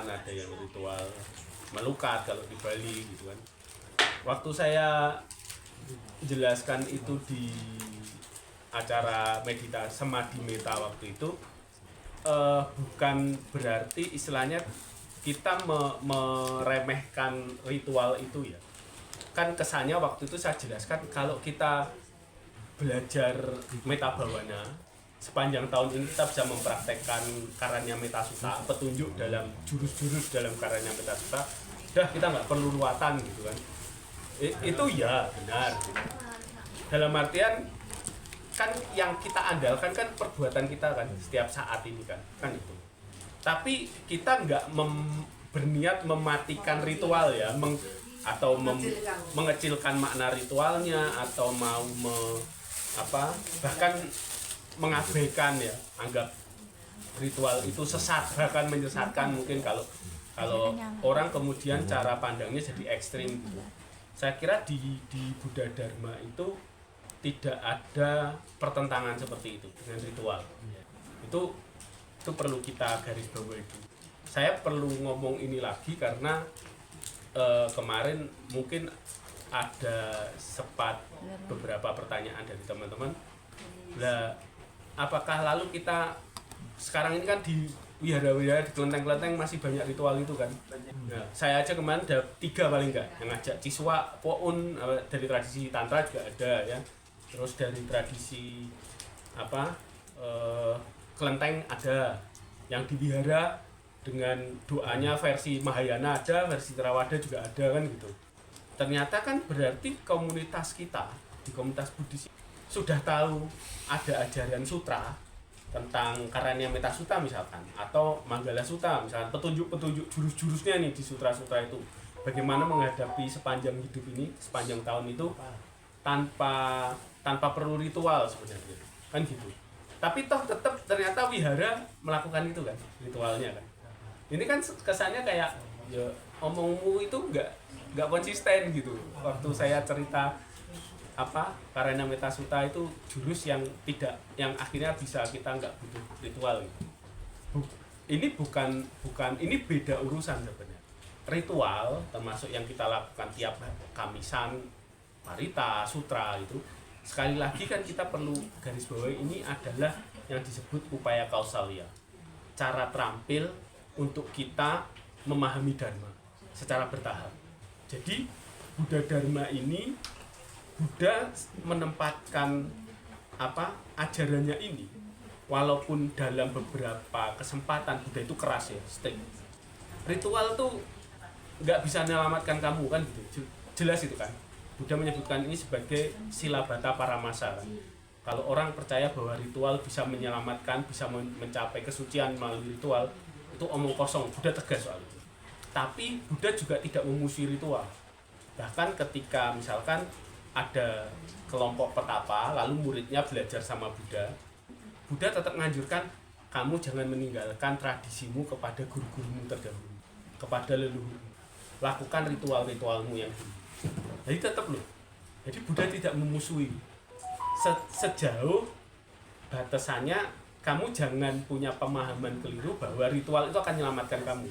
ada yang ritual melukat kalau di Bali gitu kan. Waktu saya jelaskan itu di acara meditasi Samadhi Metta waktu itu, bukan berarti istilahnya kita meremehkan ritual itu ya. Kan kesannya waktu itu saya jelaskan kalau kita belajar Metta Bhavana sepanjang tahun ini kita bisa mempraktekkan Karanya Metta Sutta, petunjuk dalam jurus-jurus dalam Karanya Metta Sutta, dah kita nggak perlu ruatan gitu kan. Itu ya benar. Dalam artian kan yang kita andalkan kan perbuatan kita kan setiap saat ini kan itu. Tapi kita nggak berniat mematikan ritual ya, atau mengecilkan makna ritualnya, atau mau bahkan mengabaikan ya, anggap ritual itu sesat, bahkan menyesatkan mungkin kalau orang kemudian cara pandangnya jadi ekstrim gitu. Saya kira di Buddha Dharma itu tidak ada pertentangan seperti itu dengan ritual. Itu perlu kita garis bawahi itu. Saya perlu ngomong ini lagi karena kemarin mungkin ada beberapa pertanyaan dari teman-teman. Lah, apakah lalu kita sekarang ini kan di wihara-wihara, di kelenteng-kelenteng masih banyak ritual itu kan? Nah, saya aja kemarin ada 3 paling enggak yang ngajak Ciswa, Poun, dari tradisi Tantra juga ada ya. Terus dari tradisi kelenteng ada, yang di wihara dengan doanya versi Mahayana ada, versi Theravada juga ada kan gitu. Ternyata kan berarti komunitas kita di komunitas Buddhis sudah tahu ada ajaran sutra tentang Karanya Metta Sutta misalkan, atau Manggala Sutta misalkan, petunjuk-petunjuk jurus-jurusnya nih di sutra-sutra itu, bagaimana menghadapi sepanjang hidup ini, sepanjang tahun itu tanpa perlu ritual sebenarnya kan gitu. Tapi toh tetap ternyata wihara melakukan itu kan, ritualnya kan. Ini kan kesannya kayak ya omongmu itu nggak konsisten gitu. Waktu saya cerita Karanya Metta Sutta itu jurus yang akhirnya bisa kita nggak butuh ritual gitu. Ini bukan ini beda urusan sebenarnya. Ritual termasuk yang kita lakukan tiap Kamisan, Parita, Sutra itu, sekali lagi kan kita perlu garis bawahi, ini adalah yang disebut upaya kausalya, cara terampil untuk kita memahami Dharma secara bertahap. Jadi Buddha Dharma ini, Buddha menempatkan ajarannya ini, walaupun dalam beberapa kesempatan Buddha itu keras ya, strict. Ritual tuh nggak bisa menyelamatkan kamu kan gitu, jelas itu kan. Buddha menyebutkan ini sebagai silabata paramasa kan. Kalau orang percaya bahwa ritual bisa menyelamatkan, bisa mencapai kesucian melalui ritual, itu omong kosong. Buddha tegas soal itu. Tapi Buddha juga tidak memusuhi ritual. Bahkan ketika misalkan ada kelompok petapa, lalu muridnya belajar sama Buddha, Buddha tetap menganjurkan kamu jangan meninggalkan tradisimu kepada guru-gurumu terdahulu, kepada leluhurmu. Lakukan ritual-ritualmu yang dulu. Jadi tetap loh. Jadi Buddha tidak memusuhi. Sejauh batasannya kamu jangan punya pemahaman keliru bahwa ritual itu akan menyelamatkan kamu.